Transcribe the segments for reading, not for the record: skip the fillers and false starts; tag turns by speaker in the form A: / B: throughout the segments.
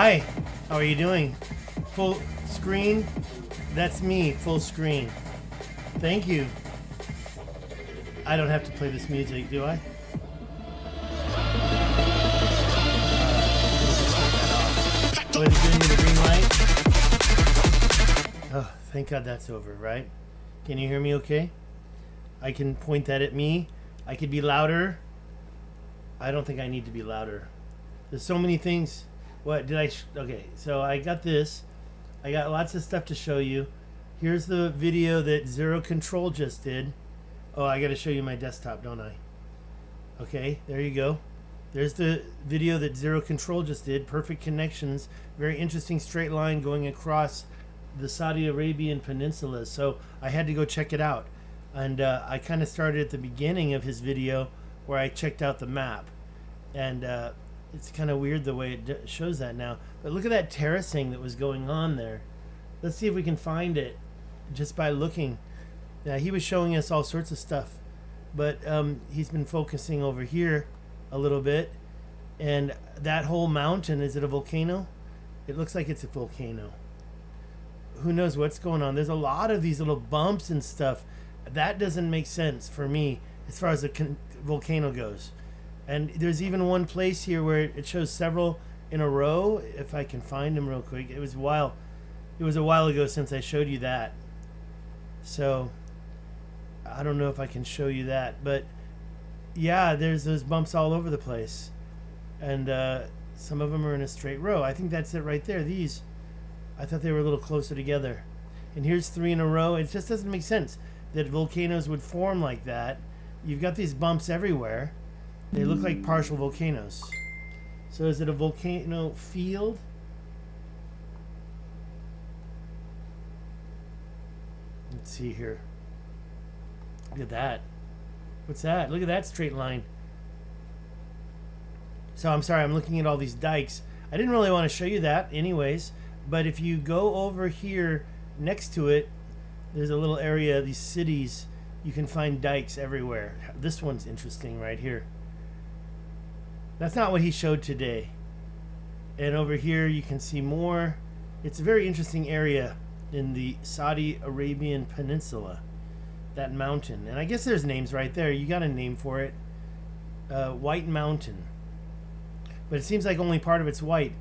A: Hi, how are you doing? Full screen? That's me, full screen. Thank you. I don't have to play this music, do I? Oh, is it giving me the green light? Oh, thank God that's over, right? Can you hear me okay? I can point that at me. I could be louder. I don't think I need to be louder. There's so many things. What did I... okay, so I got this. I got lots of stuff to show you. Here's the video that Zero Control just did. Oh, I got to show you my desktop, don't I? Okay, there you go. There's the video that Zero Control just did. Perfect connections. Very interesting straight line going across the Saudi Arabian Peninsula. So I had to go check it out. And I kind of started at the beginning of his video where I checked out the map. And it's kind of weird the way it shows that now. But look at that terracing that was going on there. Let's see if we can find it just by looking. Now, he was showing us all sorts of stuff. But he's been focusing over here a little bit. And that whole mountain, is it a volcano? It looks like it's a volcano. Who knows what's going on? There's a lot of these little bumps and stuff. That doesn't make sense for me as far as a volcano goes. And there's even one place here where it shows several in a row. If I can find them real quick. It was a while ago since I showed you that. So I don't know if I can show you that. But yeah, there's those bumps all over the place. And some of them are in a straight row. I think that's it right there. These, I thought they were a little closer together. And here's 3 in a row. It just doesn't make sense that volcanoes would form like that. You've got these bumps everywhere. They look like partial volcanoes. So is it a volcano field? Let's see here. Look at that. What's that? Look at that straight line. So I'm sorry, I'm looking at all these dikes. I didn't really want to show you that anyways, but if you go over here next to it, there's a little area, these cities, you can find dikes everywhere. This one's interesting right here. That's not what he showed today. And over here you can see more. It's a very interesting area in the Saudi Arabian Peninsula. That mountain. And I guess there's names right there. You got a name for it. White Mountain. But it seems like only part of it's white.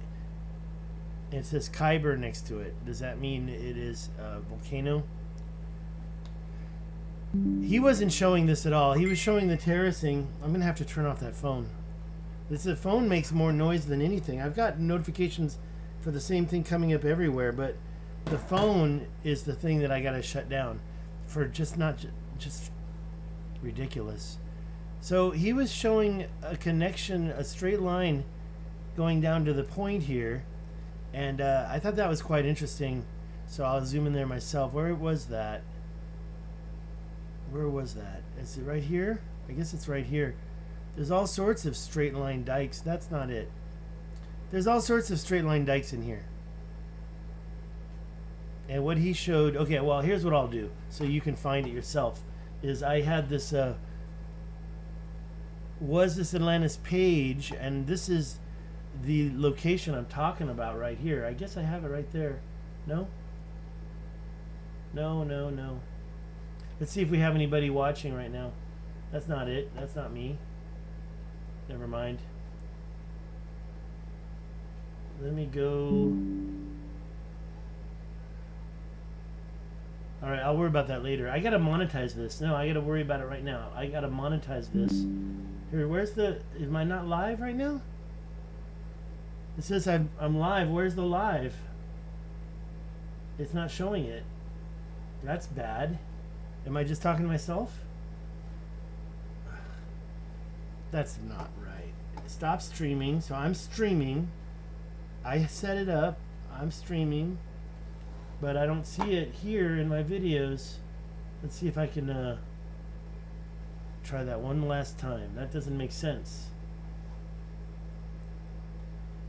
A: And it says Khyber next to it. Does that mean it is a volcano? He wasn't showing this at all. He was showing the terracing. I'm going to have to turn off that phone. The phone makes more noise than anything. I've got notifications for the same thing coming up everywhere, but the phone is the thing that I got to shut down for just ridiculous. So he was showing a connection, a straight line going down to the point here, and I thought that was quite interesting. So I'll zoom in there myself. Where was that? Where was that? Is it right here? I guess it's right here. There's all sorts of straight line dikes. That's not it. There's all sorts of straight line dikes in here. And what he showed, okay, well, here's what I'll do so you can find it yourself, is I had this, was this Atlantis page, and this is the location I'm talking about right here. I guess I have it right there. No? No, no, no. Let's see if we have anybody watching right now. That's not it. That's not me. Never mind. Let me go. Alright, I'll worry about that later. I gotta monetize this. No, I gotta worry about it right now. I gotta monetize this. Here, where's the... Am I not live right now? It says I'm live. Where's the live? It's not showing it. That's bad. Am I just talking to myself? That's not right. Stop streaming. So I'm streaming. I set it up. I'm streaming. But I don't see it here in my videos. Let's see if I can try that one last time. That doesn't make sense.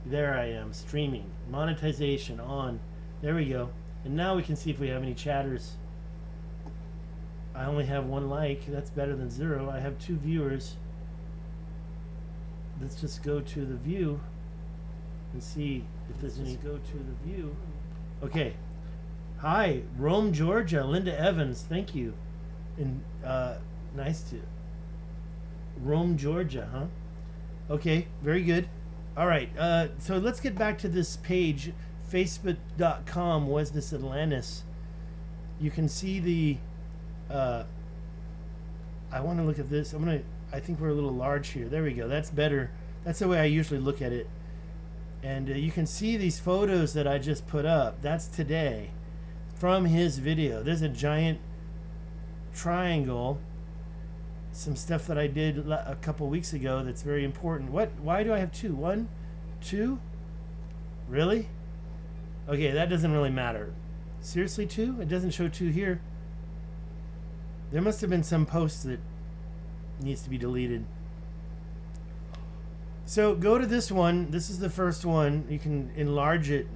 A: There I am, streaming. Monetization on. There we go. And now we can see if we have any chatters. I only have 1 like. That's better than 0. I have 2 viewers. Let's just go to the view. and see if there's any. Go to the view. Okay. Hi, Rome, Georgia. Linda Evans, thank you. And nice to. Rome, Georgia, huh? Okay, very good. All right, so let's get back to this page, facebook.com was this Atlantis. You can see the, I want to look at this. I think we're a little large here. There we go. That's better. That's the way I usually look at it. And you can see these photos that I just put up. That's today from his video. There's a giant triangle. Some stuff that I did a couple weeks ago that's very important. Why do I have two? One, two? Really? Okay, that doesn't really matter. Seriously, two? It doesn't show two here. There must have been some post that needs to be deleted. So go to this one. This is the first one. You can enlarge it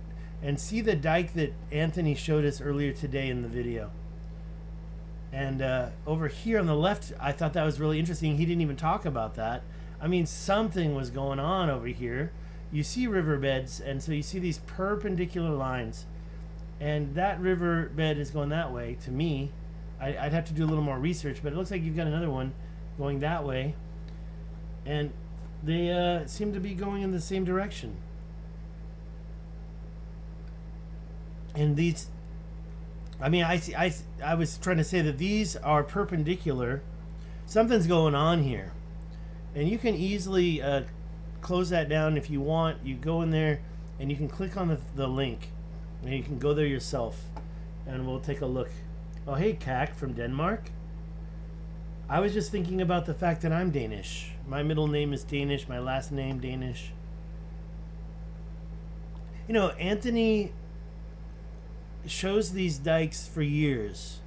A: and see the dike that Anthony showed us earlier today in the video. And over here on the left, I thought that was really interesting. He didn't even talk about that. I mean, something was going on over here. You see riverbeds, and so you see these perpendicular lines. And that riverbed is going that way, to me. I'd have to do a little more research, but it looks like you've got another one going that way. And they seem to be going in the same direction. And these... I mean, I was trying to say that these are perpendicular. Something's going on here. And you can easily close that down if you want. You go in there and you can click on the link. And you can go there yourself. And we'll take a look. Oh, hey, Kak from Denmark. I was just thinking about the fact that I'm Danish. My middle name is Danish. My last name, Danish. You know, Anthony shows these dikes for years,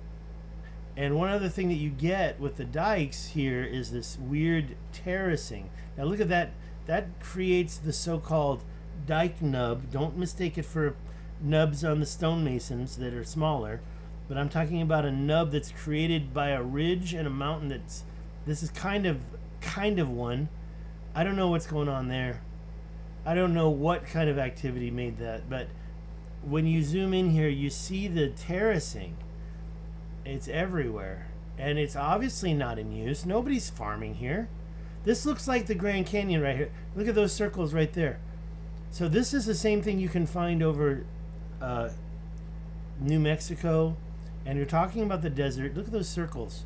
A: and one other thing that you get with the dikes here is this weird terracing. Now look at that. That creates the so-called dike nub. Don't mistake it for nubs on the stonemasons that are smaller, but I'm talking about a nub that's created by a ridge and a mountain. This is kind of one. I don't know what's going on there. I don't know what kind of activity made that, but when you zoom in here, you see the terracing. It's everywhere. And it's obviously not in use. Nobody's farming here. This looks like the Grand Canyon right here. Look at those circles right there. So this is the same thing you can find over New Mexico. And you're talking about the desert. Look at those circles.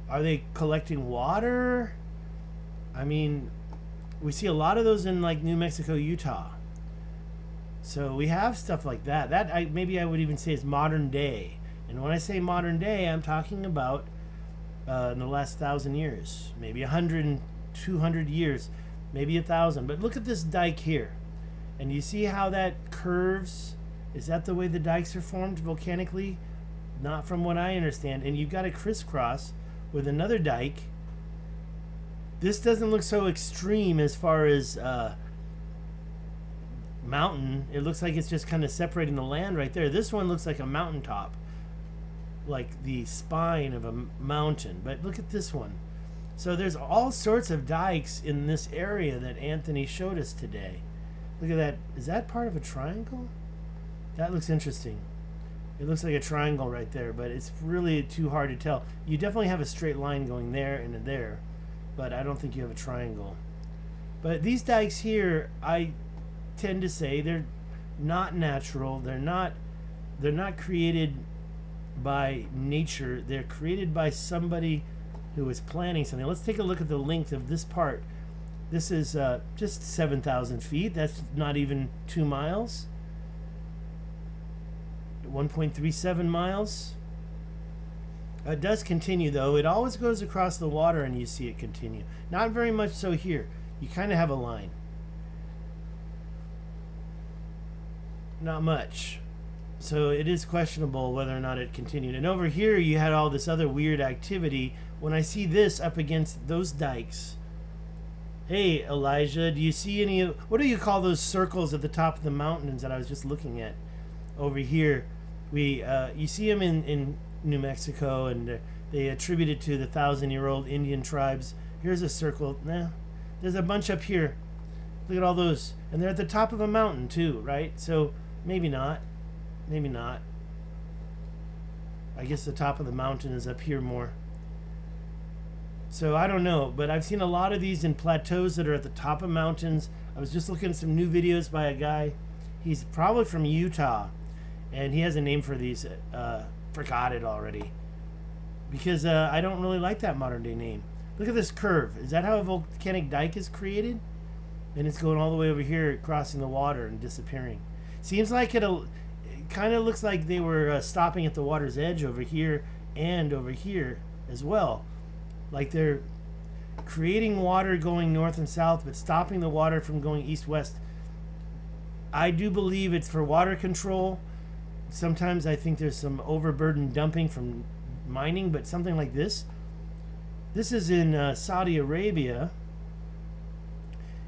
A: Are they collecting water? I mean, we see a lot of those in like New Mexico, Utah. So we have stuff like that. Maybe I would even say is modern day. And when I say modern day, I'm talking about in the last 1,000 years, maybe 100 and 200 years, maybe 1,000. But look at this dike here, and you see how that curves. Is that the way the dikes are formed volcanically? Not from what I understand. And you've got a crisscross with another dike. This doesn't look so extreme as far as mountain. It looks like it's just kind of separating the land right there. This one looks like a mountaintop, like the spine of a mountain. But look at this one. So there's all sorts of dikes in this area that Anthony showed us today. Look at that. Is that part of a triangle? That looks interesting. It looks like a triangle right there, but it's really too hard to tell. You definitely have a straight line going there and there, but I don't think you have a triangle. But these dikes here, I tend to say they're not natural. They're not created by nature. They're created by somebody who is planning something. Let's take a look at the length of this part. This is just 7,000 feet. That's not even 2 miles. 1.37 miles. It does continue though. It always goes across the water and you see it continue. Not very much so here. You kind of have a line. Not much. So it is questionable whether or not it continued. And over here you had all this other weird activity. When I see this up against those dikes. Hey Elijah, do you see any, what do you call those circles at the top of the mountains that I was just looking at over here? You see them in New Mexico, and they attribute it to the 1,000-year-old Indian tribes. Here's a circle. Nah, there's a bunch up here. Look at all those. And they're at the top of a mountain too, right? So maybe not. Maybe not. I guess the top of the mountain is up here more. So I don't know, but I've seen a lot of these in plateaus that are at the top of mountains. I was just looking at some new videos by a guy. He's probably from Utah, and he has a name for these. Forgot it already. Because I don't really like that modern day name. Look at this curve. Is that how a volcanic dike is created? And it's going all the way over here, crossing the water and disappearing. Seems like it kind of looks like they were stopping at the water's edge over here and over here as well. Like they're creating water going north and south, but stopping the water from going east-west. I do believe it's for water control. Sometimes I think there's some overburden dumping from mining, but something like this. This is in Saudi Arabia.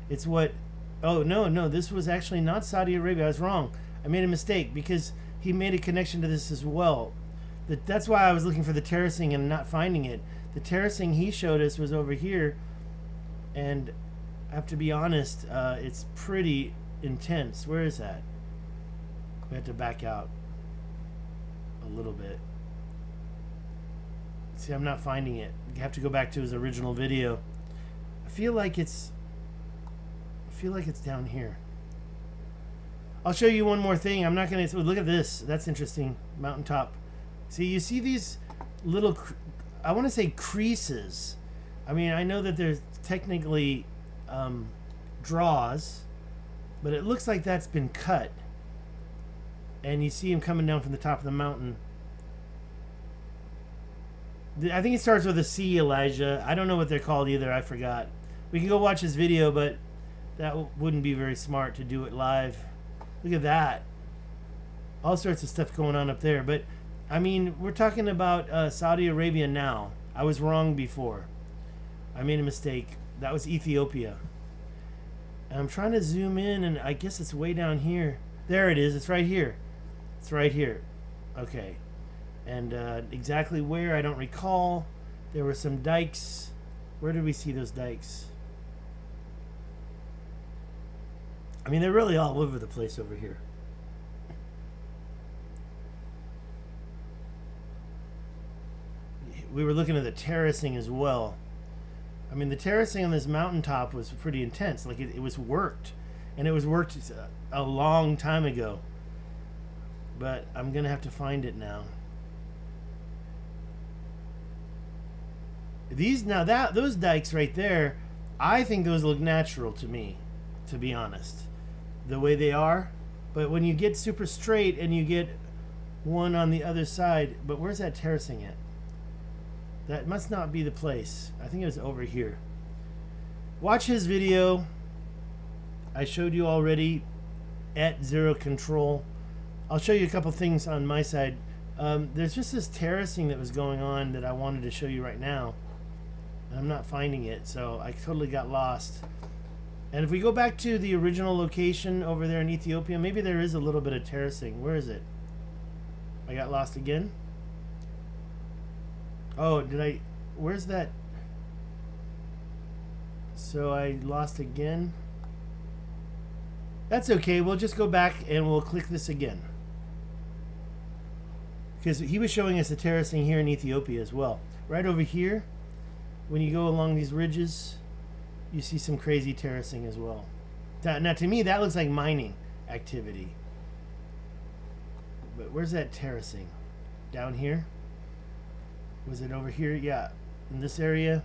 A: It's what... Oh, no, this was actually not Saudi Arabia. I was wrong. I made a mistake because he made a connection to this as well. That's why I was looking for the terracing and not finding it. The terracing he showed us was over here, and I have to be honest, it's pretty intense. Where is that? We have to back out a little bit. See, I'm not finding it. You have to go back to his original video. I feel like it's down here. I'll show you one more thing. I'm not going to... Look at this. That's interesting. Mountaintop. See, you see these little... I want to say creases. I mean, I know that there's technically draws, but it looks like that's been cut. And you see him coming down from the top of the mountain. I think it starts with a C, Elijah. I don't know what they're called either. I forgot. We can go watch his video, but that wouldn't be very smart to do it live. Look at that. All sorts of stuff going on up there. But, I mean, we're talking about Saudi Arabia now. I was wrong before. I made a mistake. That was Ethiopia. And I'm trying to zoom in, and I guess it's way down here. There it is. It's right here. It's right here. Okay. And exactly where, I don't recall. There were some dikes. Where did we see those dikes? I mean, they're really all over the place over here. We were looking at the terracing as well. I mean, the terracing on this mountaintop was pretty intense. Like, it was worked. And it was worked a long time ago. But I'm going to have to find it now. Those dikes right there, I think those look natural to me, to be honest, the way they are. But when you get super straight and you get one on the other side, but where's that terracing at? That must not be the place. I think it was over here. Watch his video. I showed you already at zero control. I'll show you a couple things on my side. There's just this terracing that was going on that I wanted to show you right now. And I'm not finding it, so I totally got lost. And if we go back to the original location over there in Ethiopia, maybe there is a little bit of terracing. Where is it? I got lost again? Oh, where's that? So I lost again. That's okay, we'll just go back and we'll click this again. Because he was showing us the terracing here in Ethiopia as well. Right over here, when you go along these ridges, you see some crazy terracing as well. Now to me, that looks like mining activity. But where's that terracing? Down here? Was it over here? Yeah, in this area.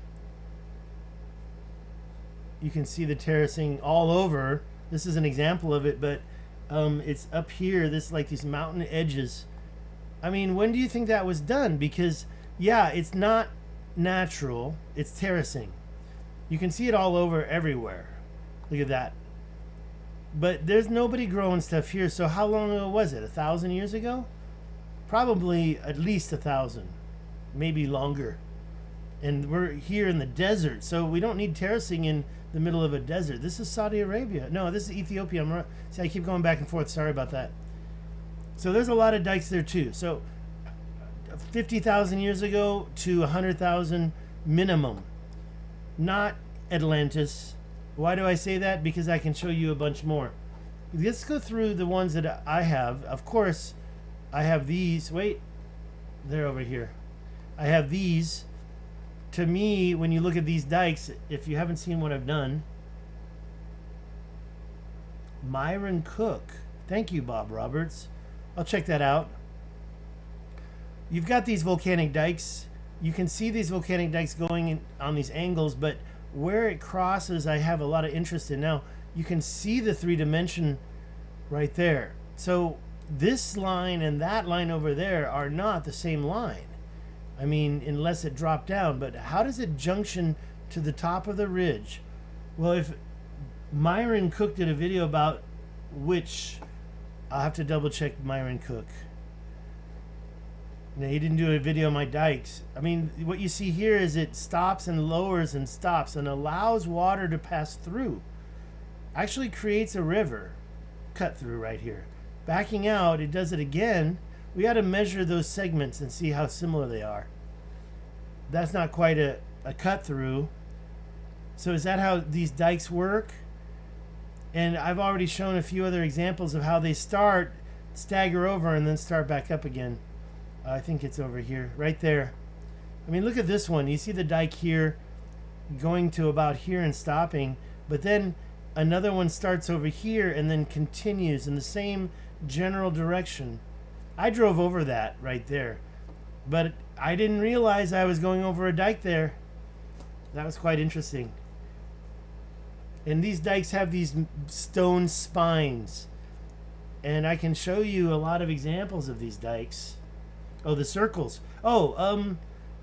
A: You can see the terracing all over. This is an example of it, but it's up here, like these mountain edges. I mean, when do you think that was done? Because, yeah, it's not natural. It's terracing. You can see it all over everywhere. Look at that. But there's nobody growing stuff here, so how long ago was it? 1,000 years ago? Probably at least 1,000. Maybe longer. And we're here in the desert, so we don't need terracing in the middle of a desert. This is Saudi Arabia. No, this is Ethiopia. See, I keep going back and forth. Sorry about that. So there's a lot of dikes there too. So 50,000 years ago to 100,000 minimum. Not Atlantis, Why do I say that? Because I can show you a bunch more. Let's go through the ones that I have. Of course, I have these. Wait, they're over here. I have these. To me, when you look at these dikes, if you haven't seen what I've done, Myron Cook. Thank you, Bob Roberts. I'll check that out. You've got these volcanic dikes. You can see these volcanic dikes going in on these angles, but where it crosses, I have a lot of interest in. Now, you can see the 3-dimension right there. So this line and that line over there are not the same line. I mean, unless it dropped down. But how does it junction to the top of the ridge? Well, if Myron Cook did a video about which, I'll have to double check Myron Cook. No, he didn't do a video on my dikes. I mean, what you see here is it stops and lowers and stops and allows water to pass through. Actually creates a river cut through right here. Backing out, it does it again. We got to measure those segments and see how similar they are. That's not quite a cut through. So is that how these dikes work? And I've already shown a few other examples of how they start, stagger over, and then start back up again. I think it's over here, right there. I mean, look at this one. You see the dike here going to about here and stopping, but then another one starts over here and then continues in the same general direction. I drove over that right there, but I didn't realize I was going over a dike there. That was quite interesting. And these dikes have these stone spines, and I can show you a lot of examples of these dikes. Oh, the circles. Oh,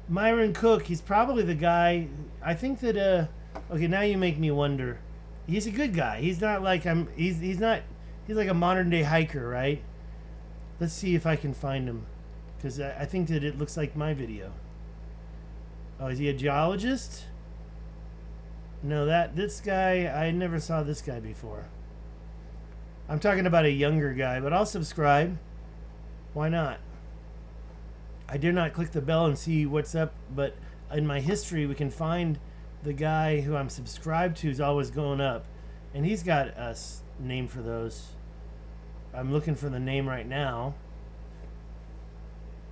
A: Myron Cook, he's probably the guy. I think that okay, now you make me wonder. He's a good guy. He's not like he's like a modern day hiker, right? Let's see if I can find him, because I think that it looks like my video. Oh, is he a geologist? No, this guy, I never saw this guy before. I'm talking about a younger guy, but I'll subscribe. Why not? I dare not click the bell and see what's up, but in my history, we can find the guy who I'm subscribed to is always going up, and he's got a name for those. I'm looking for the name right now.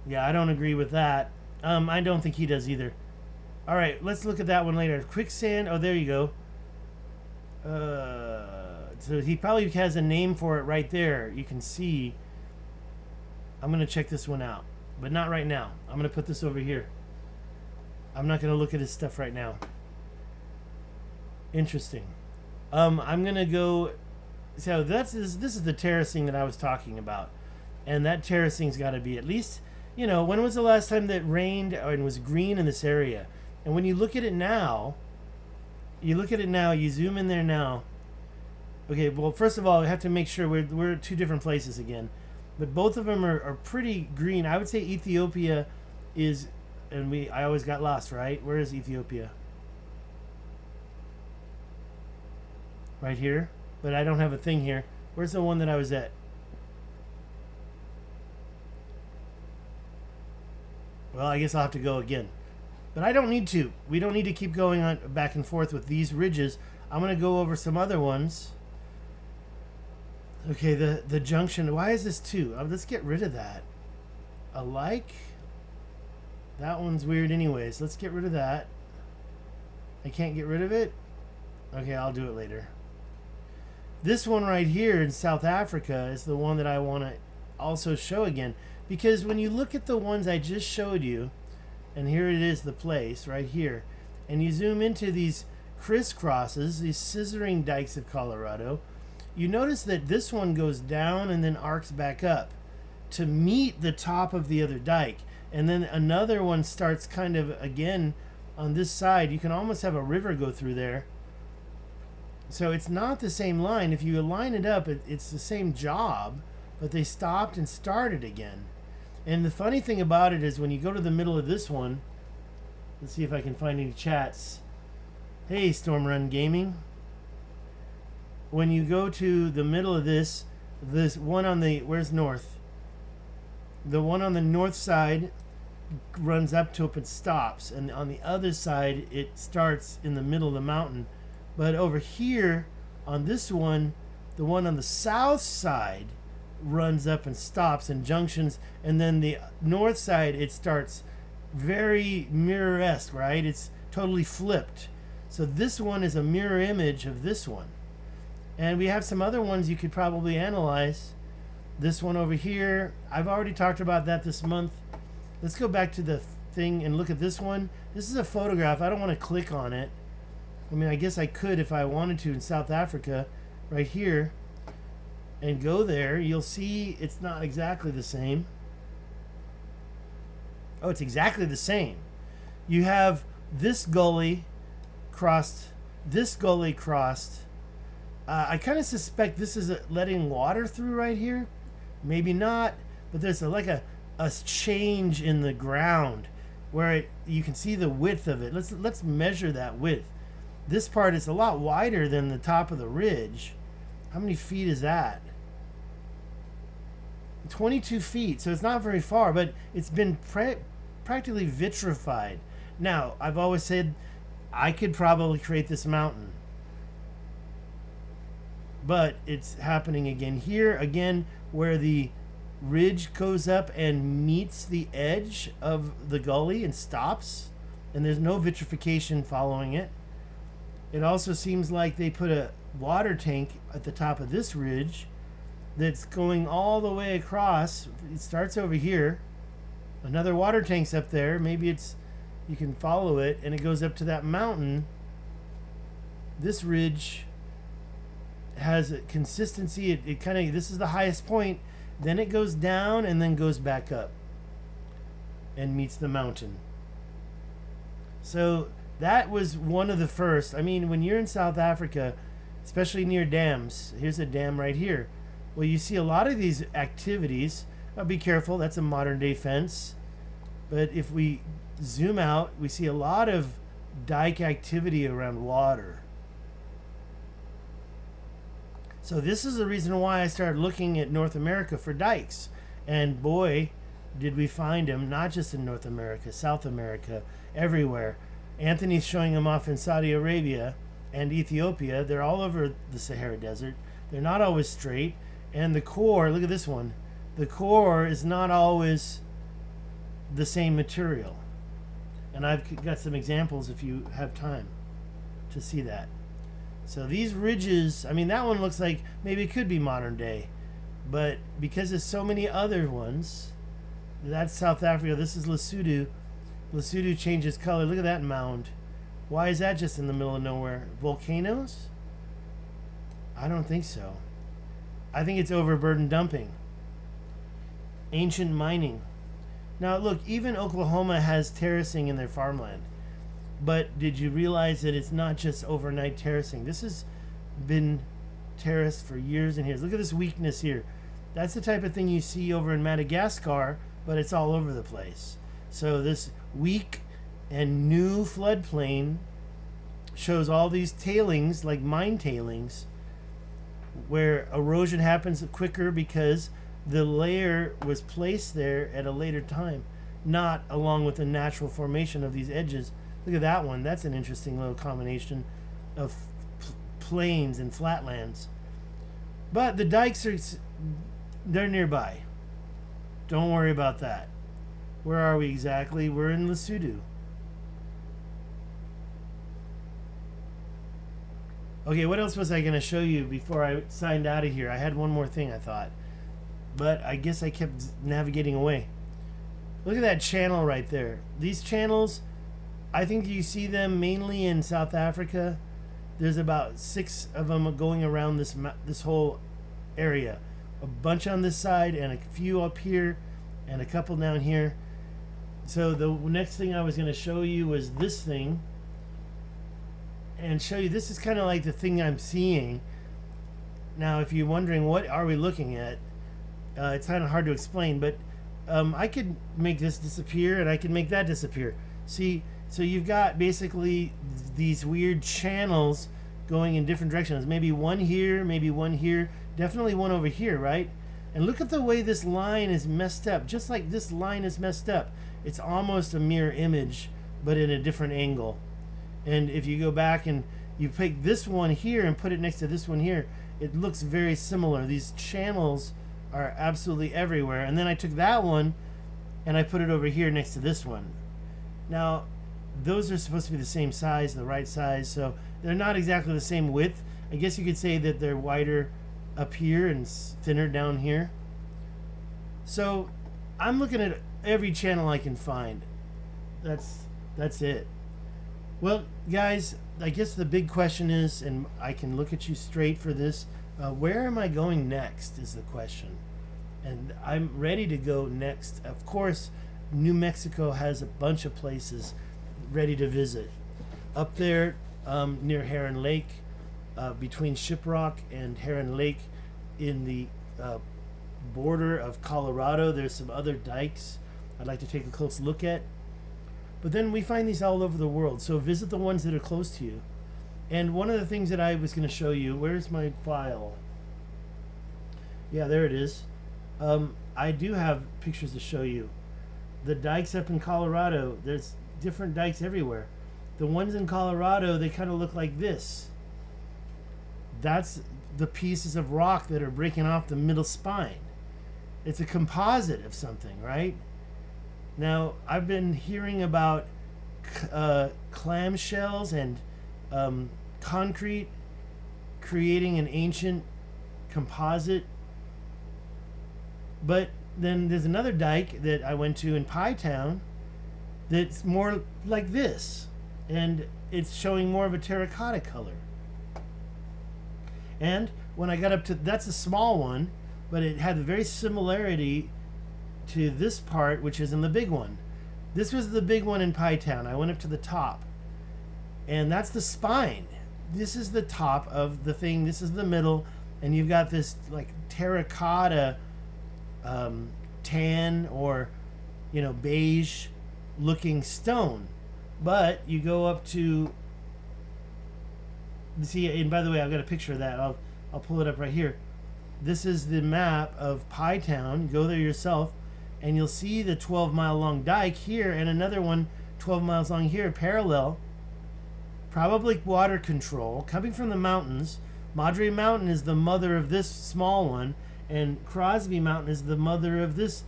A: Yeah, I don't agree with that. I don't think he does either. All right, let's look at that one later. Quicksand. Oh, there you go. So he probably has a name for it right there. You can see. I'm going to check this one out, but not right now. I'm going to put this over here. I'm not going to look at his stuff right now. Interesting. I'm going to go. So this is the terracing that I was talking about. And that terracing's got to be at least, when was the last time that rained and was green in this area? And when you look at it now, you zoom in there now. Okay, well, first of all, we have to make sure we're at two different places again. But both of them are pretty green. I would say Ethiopia is, and I always got lost, right? Where is Ethiopia? Right here. But I don't have a thing here. Where's the one that I was at? Well, I guess I'll have to go again. But I don't need to. We don't need to keep going on back and forth with these ridges. I'm going to go over some other ones. Okay, the junction. Why is this 2? Let's get rid of that. Alike? That one's weird anyways. Let's get rid of that. I can't get rid of it? Okay, I'll do it later. This one right here in South Africa is the one that I want to also show again. Because when you look at the ones I just showed you, and here it is, the place right here, and you zoom into these crisscrosses, these scissoring dikes of Colorado, you notice that this one goes down and then arcs back up to meet the top of the other dike. And then another one starts kind of again on this side. You can almost have a river go through there. So it's not the same line. If you line it up, it's the same job, but they stopped and started again. And the funny thing about it is when you go to the middle of this one, let's see if I can find any chats. Hey, Stormrun Gaming. When you go to the middle of this one on the, where's north? The one on the north side runs up to it, it stops. And on the other side, it starts in the middle of the mountain. But over here on this one, the one on the south side runs up and stops in junctions, and then the north side, it starts very mirror-esque, right? It's totally flipped. So this one is a mirror image of this one. And we have some other ones you could probably analyze. This one over here, I've already talked about that this month. Let's go back to the thing and look at this one. This is a photograph. I don't want to click on it. I mean, I guess I could if I wanted to in South Africa, right here, and go there. You'll see it's not exactly the same. Oh, it's exactly the same. You have this gully crossed, this gully crossed. I kind of suspect this is letting water through right here. Maybe not, but there's like a change in the ground where you can see the width of it. Let's measure that width. This part is a lot wider than the top of the ridge. How many feet is that? 22 feet, so it's not very far, but it's been practically vitrified. Now, I've always said I could probably create this mountain, but it's happening again here, again, where the ridge goes up and meets the edge of the gully and stops, and there's no vitrification following it. It also seems like they put a water tank at the top of this ridge that's going all the way across. It starts over here. Another water tank's up there. Maybe you can follow it, and it goes up to that mountain. This ridge has a consistency. It kind of, this is the highest point. Then it goes down and then goes back up and meets the mountain. So that was one of the first. I mean, when you're in South Africa, especially near dams, here's a dam right here. Well, you see a lot of these activities. Be careful, that's a modern day fence. But if we zoom out, we see a lot of dike activity around water. So this is the reason why I started looking at North America for dikes. And boy, did we find them, not just in North America, South America, everywhere. Anthony's showing them off in Saudi Arabia and Ethiopia. They're all over the Sahara Desert. They're not always straight. And the core, look at this one. The core is not always the same material. And I've got some examples if you have time to see that. So these ridges, I mean, that one looks like maybe it could be modern day. But because there's so many other ones, that's South Africa. This is Lesotho. Lesotho changes color. Look at that mound. Why is that just in the middle of nowhere? Volcanoes? I don't think so. I think it's overburden dumping. Ancient mining. Now look, even Oklahoma has terracing in their farmland. But did you realize that it's not just overnight terracing? This has been terraced for years and years. Look at this weakness here. That's the type of thing you see over in Madagascar, but it's all over the place. So this weak and new floodplain shows all these tailings, like mine tailings, where erosion happens quicker because the layer was placed there at a later time, not along with the natural formation of these edges. Look at that one. That's an interesting little combination of plains and flatlands. But the dikes they're nearby. Don't worry about that. Where are we exactly? We're in Lesotho. Okay, what else was I going to show you before I signed out of here? I had one more thing, I thought. But I guess I kept navigating away. Look at that channel right there. These channels, I think you see them mainly in South Africa. There's about 6 of them going around this whole area. A bunch on this side and a few up here and a couple down here. So the next thing I was going to show you was this thing. And show you, this is kind of like the thing I'm seeing. Now, if you're wondering what are we looking at, it's kind of hard to explain, but I could make this disappear and I can make that disappear. See, so you've got basically these weird channels going in different directions. Maybe one here, definitely one over here, right? And look at the way this line is messed up. Just like this line is messed up. It's almost a mirror image, but in a different angle. And if you go back and you take this one here and put it next to this one here, it looks very similar. These channels are absolutely everywhere. And then I took that one and I put it over here next to this one. Now, those are supposed to be the same size, the right size, so they're not exactly the same width. I guess you could say that they're wider up here and thinner down here. So I'm looking at every channel I can find. That's it. Well, guys, I guess the big question is, and I can look at you straight for this, where am I going next is the question. And I'm ready to go next. Of course, New Mexico has a bunch of places ready to visit. Up there near Heron Lake, between Shiprock and Heron Lake, in the border of Colorado, there's some other dikes I'd like to take a close look at. But then we find these all over the world, so visit the ones that are close to you. And one of the things that I was going to show you, where's my file? Yeah, there it is. I do have pictures to show you. The dikes up in Colorado, there's different dikes everywhere. The ones in Colorado, they kind of look like this. That's the pieces of rock that are breaking off the middle spine. It's a composite of something, right? Now, I've been hearing about clamshells and concrete creating an ancient composite. But then there's another dike that I went to in Pi Town that's more like this. And it's showing more of a terracotta color. And when I got up to, that's a small one, but it had a very similarity to this part, which is in the big one. This was the big one in Pi Town. I went up to the top, and that's the spine. This is the top of the thing. This is the middle, and you've got this like terracotta tan or beige looking stone. But you go up to see, and by the way, I've got a picture of that. I'll pull it up right here. This is the map of Pi Town. Go there yourself, and you'll see the 12-mile long dike here and another one 12 miles long here, parallel. Probably water control coming from the mountains. Madre Mountain is the mother of this small one, and Crosby Mountain is the mother of this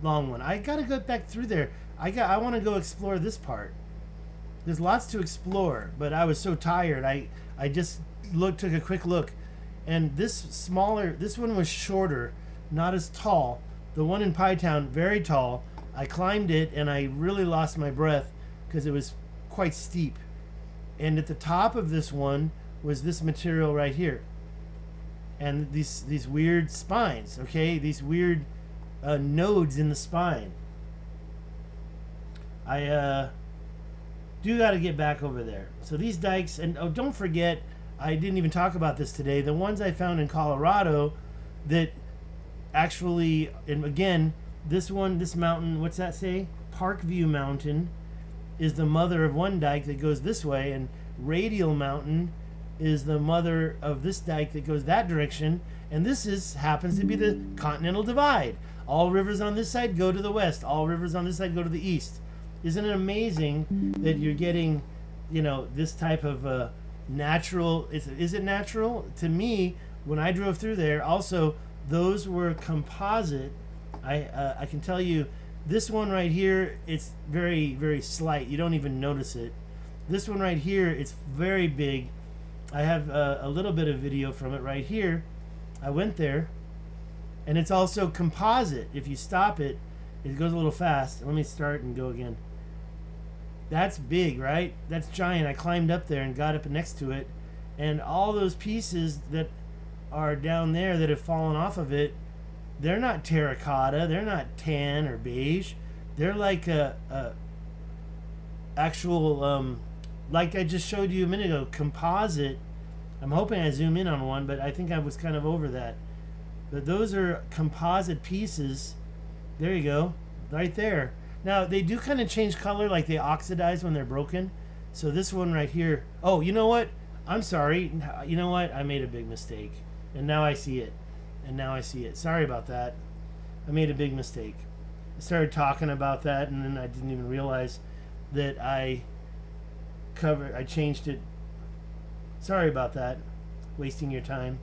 A: long one. I gotta go back through there. I want to go explore this part. There's lots to explore, but I was so tired. I just took a quick look, and this one was shorter, not as tall. The one in Pi Town, very tall. I climbed it, and I really lost my breath because it was quite steep. And at the top of this one was this material right here, and these weird spines. Okay, these weird nodes in the spine. I do got to get back over there. So these dikes, and oh, don't forget, I didn't even talk about this today. The ones I found in Colorado that actually, and again, this mountain, what's that say? Parkview Mountain is the mother of one dike that goes this way, and Radial Mountain is the mother of this dike that goes that direction, and this happens to be the Continental Divide. All rivers on this side go to the west. All rivers on this side go to the east. Isn't it amazing that you're getting, this type of natural? Is it natural? To me, when I drove through there, also those were composite. I can tell you, this one right here, it's very, very slight. You don't even notice it. This one right here, it's very big. I have a little bit of video from it right here. I went there, and it's also composite. If you stop it, it goes a little fast. Let me start and go again. That's big, right? That's giant. I climbed up there and got up next to it, and all those pieces that are down there that have fallen off of it, they're not terracotta, they're not tan or beige. They're like a actual, like I just showed you a minute ago, composite. I'm hoping I zoom in on one, but I think I was kind of over that. But those are composite pieces. There you go, right there. Now, they do kind of change color, like they oxidize when they're broken. So this one right here, oh, you know what? I'm sorry. You know what? I made a big mistake. And now I see it. And now I see it. Sorry about that. I made a big mistake. I started talking about that, and then I didn't even realize that I changed it. Sorry about that. Wasting your time.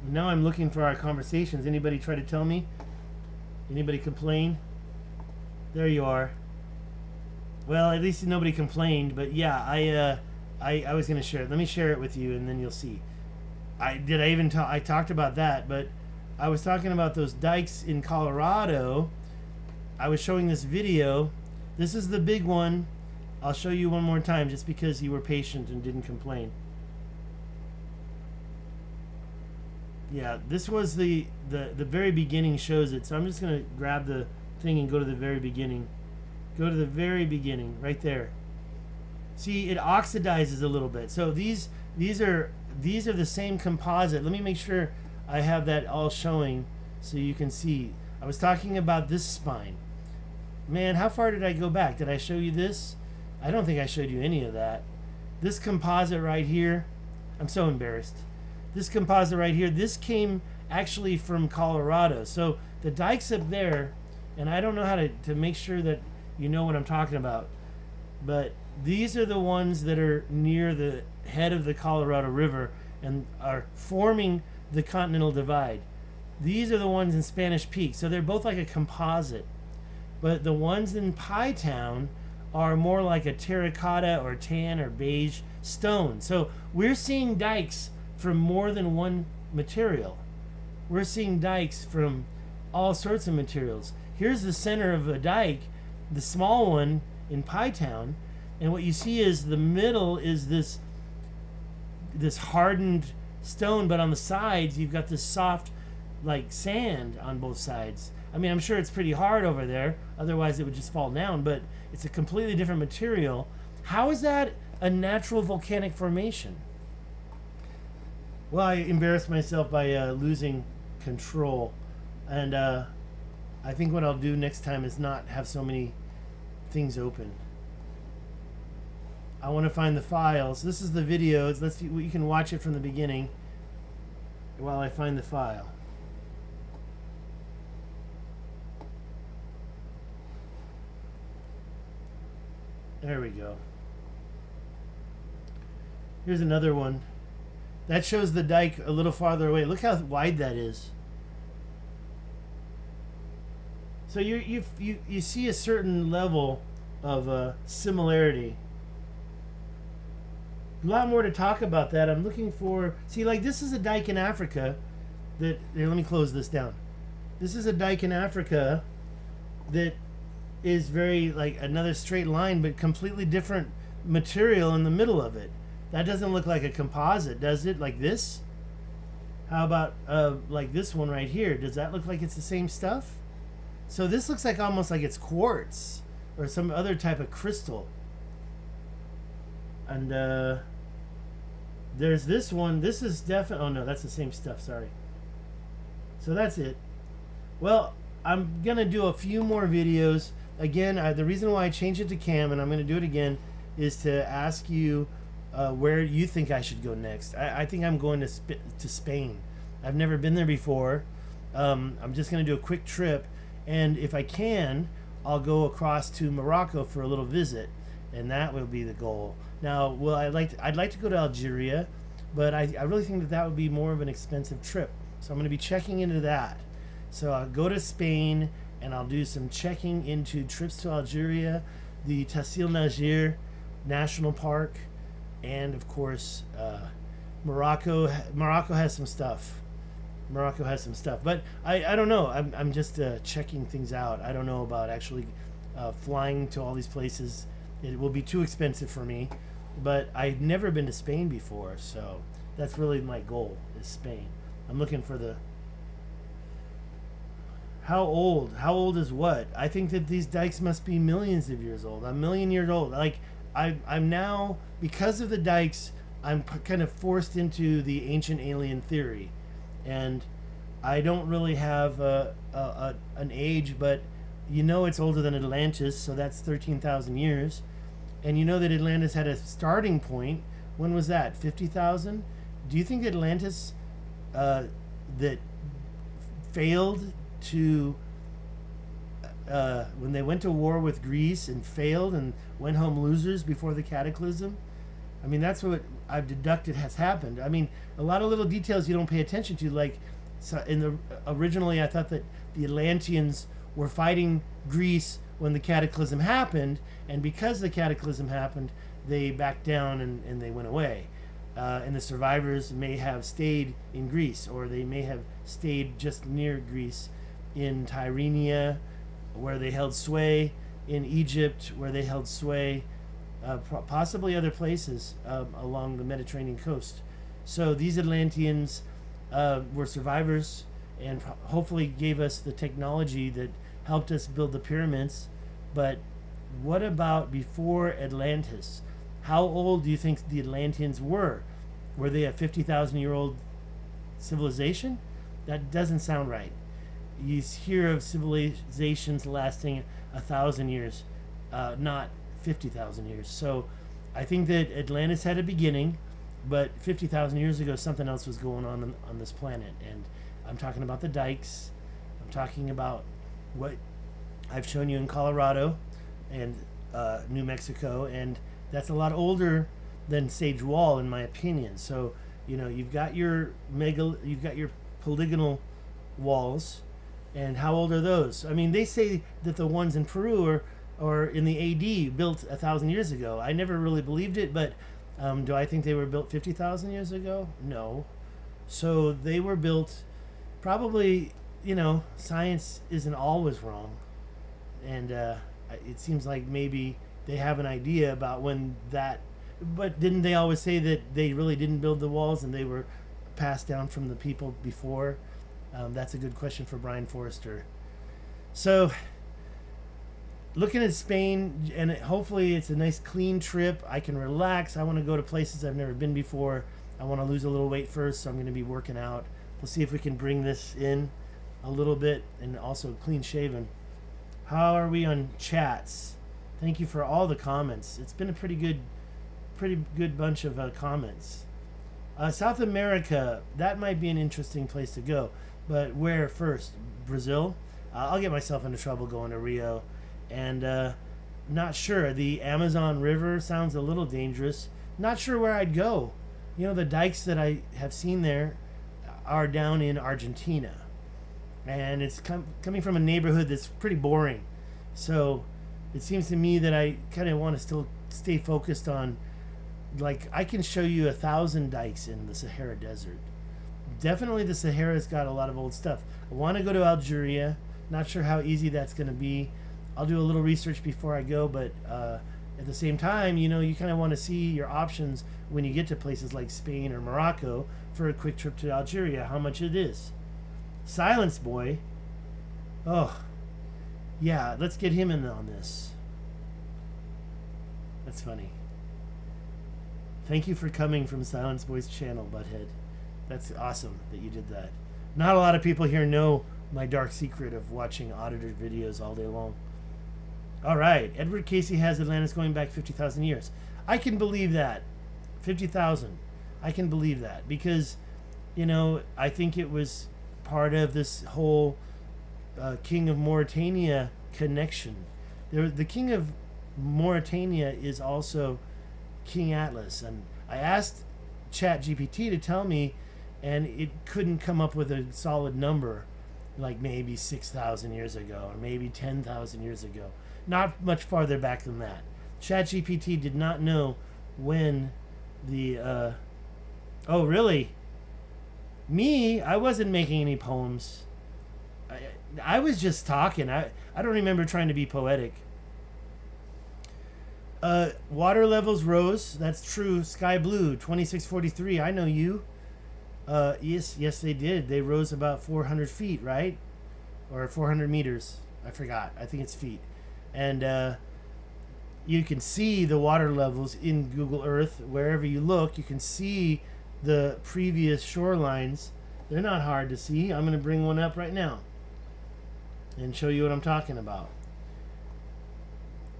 A: Now I'm looking for our conversations. Anybody try to tell me? Anybody complain? There you are. Well, at least nobody complained, but yeah, I was going to share it. Let me share it with you and then you'll see. I talked about that, but I was talking about those dikes in Colorado. I was showing this video. This is the big one. I'll show you one more time just because you were patient and didn't complain. Yeah, this was the very beginning shows it. So I'm just going to grab the thing and go to the very beginning. Go to the very beginning, right there. See, it oxidizes a little bit. So these are the same composite. Let me make sure I have that all showing so you can see. I was talking about this spine. Man, how far did I go back? Did I show you this? I don't think I showed you any of that. This composite right here, I'm so embarrassed. This composite right here, this came actually from Colorado. So the dikes up there, and I don't know how to make sure that you know what I'm talking about, but these are the ones that are near the head of the Colorado River and are forming the Continental Divide. These are the ones in Spanish Peak. So they're both like a composite. But the ones in Pie Town are more like a terracotta or tan or beige stone. So we're seeing dikes from more than one material. We're seeing dikes from all sorts of materials. Here's the center of a dike, the small one in Pie Town, and what you see is the middle is this hardened stone, but on the sides you've got this soft like sand on both sides. I mean, I'm sure it's pretty hard over there, otherwise it would just fall down, but it's a completely different material. How is that a natural volcanic formation? Well, I embarrassed myself by losing control, and I think what I'll do next time is not have so many things open. I want to find the files. This is the videos. Let's see, you can watch it from the beginning while I find the file. There we go. Here's another one. That shows the dike a little farther away. Look how wide that is. So you see a certain level of similarity. A lot more to talk about that. I'm looking for... See, like this is a dike in Africa that... Here, let me close this down. This is a dike in Africa that is very like another straight line, but completely different material in the middle of it. That doesn't look like a composite, does it? Like this? How about like this one right here? Does that look like it's the same stuff? So this looks like almost like it's quartz or some other type of crystal. And there's this one. This is definitely... Oh no, that's the same stuff, sorry. So that's it. Well, I'm going to do a few more videos. Again, the reason why I changed it to cam, and I'm going to do it again, is to ask you where you think I should go next. I think I'm going to Spain. I've never been there before. I'm just going to do a quick trip, and if I can, I'll go across to Morocco for a little visit, and that will be the goal. Now, well, I'd like to go to Algeria, but I really think that would be more of an expensive trip. So I'm going to be checking into that. So I'll go to Spain, and I'll do some checking into trips to Algeria, the Tassil Najir National Park, and of course Morocco. Morocco has some stuff. Morocco has some stuff, but I don't know. I'm just checking things out. I don't know about actually flying to all these places. It will be too expensive for me, but I've never been to Spain before, so that's really my goal, is Spain. I'm looking for the... How old? How old is what? I think that these dikes must be millions of years old. A million years old. Like, I'm now, because of the dikes, I'm kind of forced into the ancient alien theory. And I don't really have an age, but you know it's older than Atlantis, so that's 13,000 years. And you know that Atlantis had a starting point. When was that? 50,000? Do you think Atlantis that failed to when they went to war with Greece and failed and went home losers before the cataclysm? I mean, that's what I've deducted has happened. I mean, a lot of little details you don't pay attention to. Like, so originally I thought that the Atlanteans were fighting Greece when the cataclysm happened, and because the cataclysm happened, they backed down and they went away. And the survivors may have stayed in Greece, or they may have stayed just near Greece, in Tyrrhenia, where they held sway, in Egypt, where they held sway, possibly other places along the Mediterranean coast. So these Atlanteans were survivors, and hopefully gave us the technology that helped us build the pyramids. But what about before Atlantis? How old do you think the Atlanteans were? Were they a 50,000-year-old civilization? That doesn't sound right. You hear of civilizations lasting 1,000 years, not 50,000 years. So I think that Atlantis had a beginning, but 50,000 years ago something else was going on this planet. And I'm talking about the dikes. I'm talking about what I've shown you in Colorado and New Mexico, and that's a lot older than Sage Wall, in my opinion. So, you know, you've got your polygonal walls, and how old are those? I mean, they say that the ones in Peru or in the AD built 1,000 years ago. I never really believed it, but do I think they were built 50,000 years ago? No. So they were built probably, you know, science isn't always wrong. And it seems like maybe they have an idea about when that, but didn't they always say that they really didn't build the walls and they were passed down from the people before? That's a good question for Brian Forrester. So looking at Spain, and hopefully it's a nice clean trip. I can relax. I want to go to places I've never been before. I want to lose a little weight first, so I'm going to be working out. We'll see if we can bring this in a little bit, and also clean shaven. How are we on chats? Thank you for all the comments. It's been a pretty good bunch of comments. South America, that might be an interesting place to go. But where first? Brazil? I'll get myself into trouble going to Rio. And not sure. The Amazon River sounds a little dangerous. Not sure where I'd go. You know, the dikes that I have seen there are down in Argentina. And it's coming from a neighborhood that's pretty boring. So it seems to me that I kind of want to still stay focused on, like, I can show you 1,000 dikes in the Sahara Desert. Definitely the Sahara's got a lot of old stuff. I want to go to Algeria. Not sure how easy that's going to be. I'll do a little research before I go, but at the same time, you know, you kind of want to see your options when you get to places like Spain or Morocco for a quick trip to Algeria, how much it is. Silence Boy. Oh, yeah, let's get him in on this. That's funny. Thank you for coming from Silence Boy's channel, Butthead. That's awesome that you did that. Not a lot of people here know my dark secret of watching audited videos all day long. All right, Edward Casey has Atlantis going back 50,000 years. I can believe that. 50,000. I can believe that because, you know, I think it was part of this whole King of Mauritania connection. The King of Mauritania is also King Atlas, and I asked ChatGPT to tell me, and it couldn't come up with a solid number, like maybe 6,000 years ago or maybe 10,000 years ago. Not much farther back than that. ChatGPT did not know when the oh really? Me, I wasn't making any poems. I was just talking. I don't remember trying to be poetic. Water levels rose. That's true. Sky Blue, 2643. I know you. Yes, they did. They rose about 400 feet, right? Or 400 meters. I forgot. I think it's feet. And you can see the water levels in Google Earth. Wherever you look, you can see the previous shorelines. They're not hard to see. I'm going to bring one up right now and show you what I'm talking about.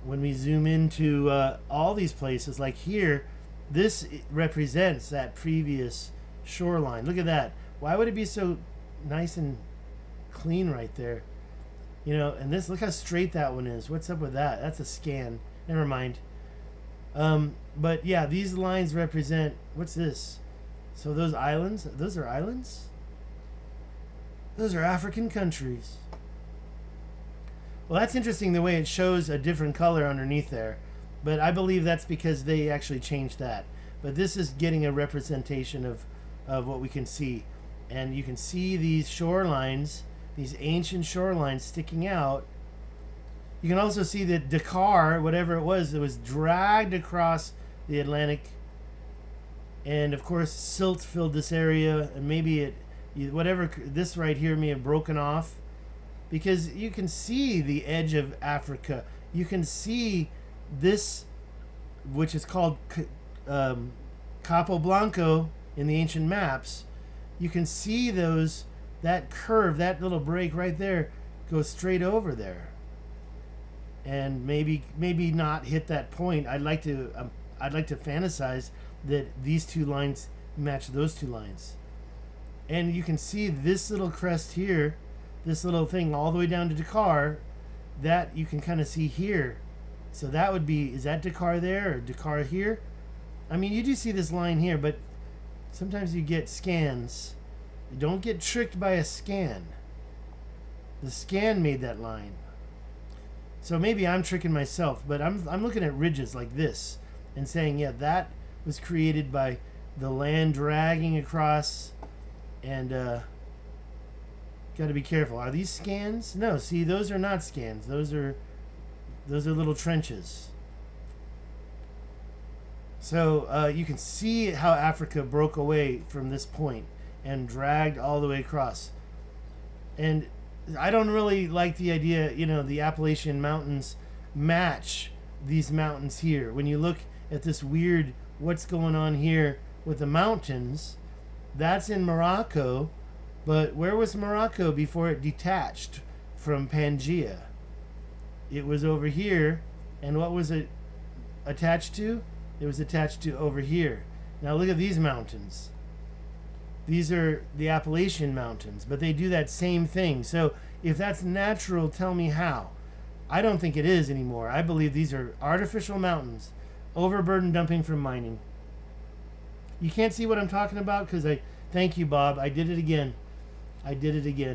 A: When we zoom into all these places, like here, this represents that previous shoreline. Look at that. Why would it be so nice and clean right there? You know, and this, look how straight that one is. What's up with that? That's a scan. Never mind. But yeah, these lines represent, what's this? So those islands, those are islands? Those are African countries. Well, that's interesting the way it shows a different color underneath there. But I believe that's because they actually changed that. But this is getting a representation of what we can see. And you can see these shorelines, these ancient shorelines sticking out. You can also see that Dakar, whatever it was dragged across the Atlantic. And of course, silt filled this area. And maybe whatever, this right here may have broken off. Because you can see the edge of Africa. You can see this, which is called Capo Blanco in the ancient maps. You can see that curve, that little break right there, goes straight over there, and maybe not hit that point. I'd like to fantasize that these two lines match those two lines, and you can see this little crest here, this little thing all the way down to Dakar, that you can kind of see here. So that would be, is that Dakar there or Dakar here? I mean, you do see this line here, but sometimes you get scans. You don't get tricked by a scan. The scan made that line. So maybe I'm tricking myself, but I'm looking at ridges like this and saying, yeah, that was created by the land dragging across, and got to be careful. Are these scans? No, see, those are not scans. Those are little trenches. So you can see how Africa broke away from this point and dragged all the way across. And I don't really like the idea, the Appalachian Mountains match these mountains here. When you look at this weird, what's going on here with the mountains, that's in Morocco. But where was Morocco before it detached from Pangaea? It was over here. And what was it attached to? It was attached to over here. Now look at these mountains. These are the Appalachian Mountains, but they do that same thing. So if that's natural, tell me how. I don't think it is anymore. I believe these are artificial mountains, overburden dumping from mining. You can't see what I'm talking about because thank you, Bob. I did it again.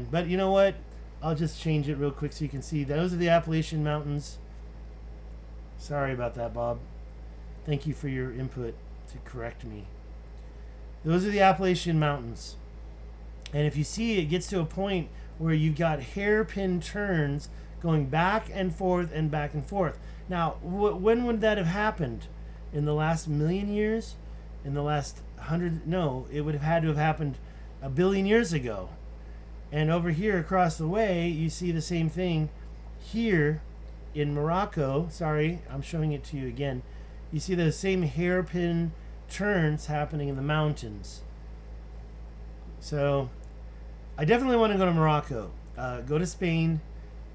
A: But you know what? I'll just change it real quick so you can see. Those are the Appalachian Mountains. Sorry about that, Bob. Thank you for your input to correct me. Those are the Appalachian Mountains. And if you see, it gets to a point where you've got hairpin turns going back and forth and back and forth. Now, when would that have happened? In the last million years? In the last 100? No, it would have had to have happened 1 billion years ago. And over here across the way, you see the same thing here in Morocco. Sorry, I'm showing it to you again. You see those same hairpin turns happening in the mountains. So I definitely want to go to Morocco. Go to Spain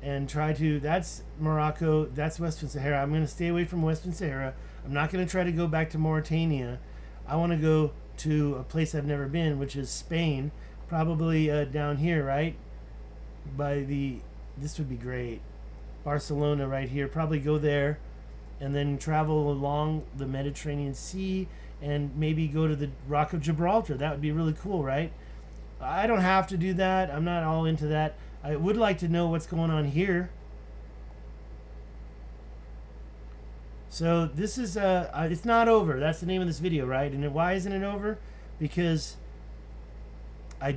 A: and try to, that's Morocco, that's Western Sahara. I'm going to stay away from Western Sahara. I'm not going to try to go back to Mauritania. I want to go to a place I've never been, which is Spain. Probably down here, right? This would be great. Barcelona right here. Probably go there and then travel along the Mediterranean Sea and maybe go to the Rock of Gibraltar. That would be really cool, right? I don't have to do that. I'm not all into that. I would like to know what's going on here. So this is, it's not over. That's the name of this video, right? And why isn't it over? Because I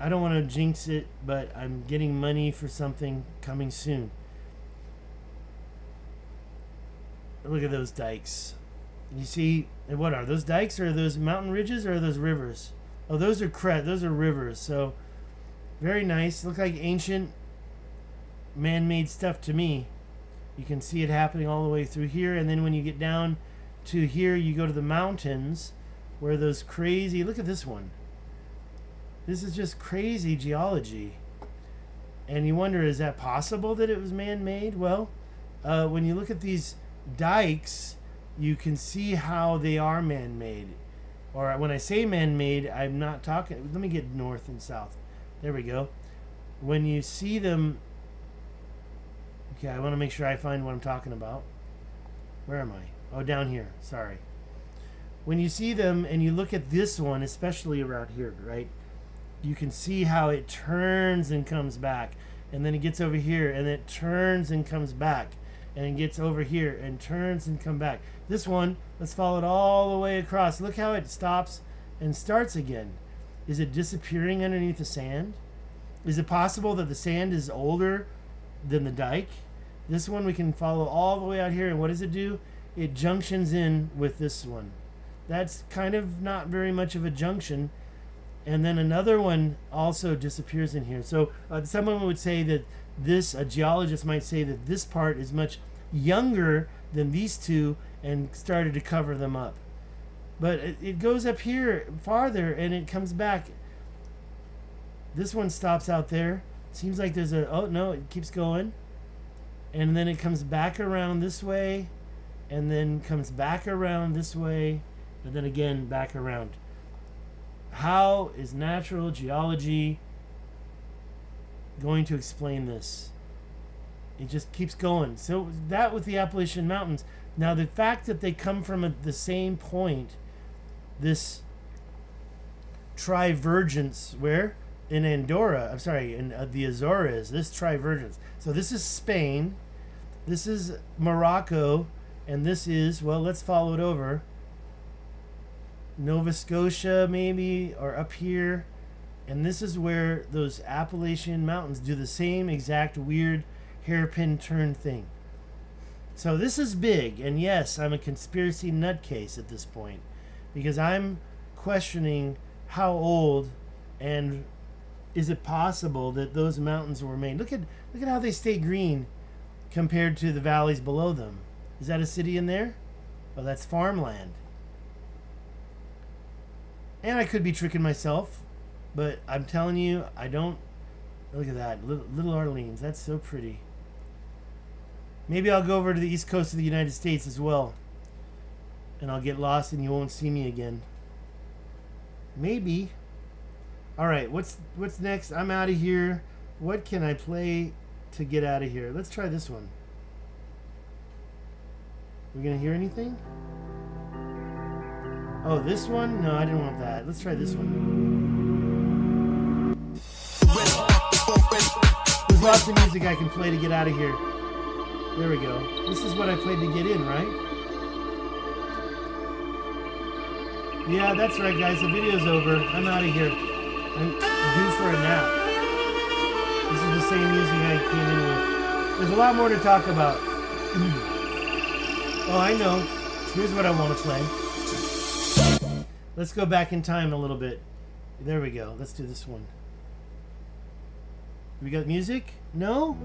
A: don't want to jinx it, but I'm getting money for something coming soon. Look at those dikes. You see, and what are those dikes? Or are those mountain ridges or are those rivers? Oh, those are rivers. So very nice. Look like ancient man-made stuff to me. You can see it happening all the way through here, and then when you get down to here, you go to the mountains where those crazy, look at this one. This is just crazy geology. And you wonder, is that possible that it was man-made? Well, when you look at these dikes, you can see how they are man-made. Or when I say man-made, I'm not talking, let me get north and south. There we go. When you see them, okay, I want to make sure I find what I'm talking about. Where am I? Oh, down here. Sorry. when you see them and you look at this one, especially around here, right? You can see how it turns and comes back. And then it gets over here and it turns and comes back. And it gets over here and turns and come back. This one, let's follow it all the way across. Look how it stops and starts again. Is it disappearing underneath the sand? Is it possible that the sand is older than the dike? This one we can follow all the way out here, and what does it do? It junctions in with this one. That's kind of not very much of a junction. And then another one also disappears in here. So someone would say that this, a geologist might say that this part is much younger than these two and started to cover them up. But it goes up here farther and it comes back. This one stops out there. Seems like there's a, oh no, it keeps going. And then it comes back around this way and then comes back around this way and then again back around. How is natural geology going to explain this? It just keeps going. So that with the Appalachian Mountains. Now the fact that they come from the same point, this trivergence, where? In Andorra, I'm sorry, in the Azores, this trivergence. So this is Spain, this is Morocco, and this is, well, let's follow it over. Nova Scotia maybe, or up here. And this is where those Appalachian Mountains do the same exact weird hairpin turn thing. So this is big, and yes, I'm a conspiracy nutcase at this point, because I'm questioning how old and is it possible that those mountains were made. Look at how they stay green compared to the valleys below them. Is that a city in there? Oh, that's farmland. And I could be tricking myself, but I'm telling you, I don't. Look at that, Little Orleans. That's so pretty. Maybe I'll go over to the east coast of the United States as well, and I'll get lost and you won't see me again. Maybe. All right, what's next? I'm out of here. What can I play to get out of here? Let's try this one. We gonna hear anything? Oh, this one? No, I didn't want that. Let's try this one. There's lots of music I can play to get out of here. There we go. This is what I played to get in, right? Yeah, that's right, guys. The video's over. I'm out of here. I'm due for a nap. This is the same music I came in with. There's a lot more to talk about. Oh, I know. Here's what I want to play. Let's go back in time a little bit. There we go. Let's do this one. We got music? No?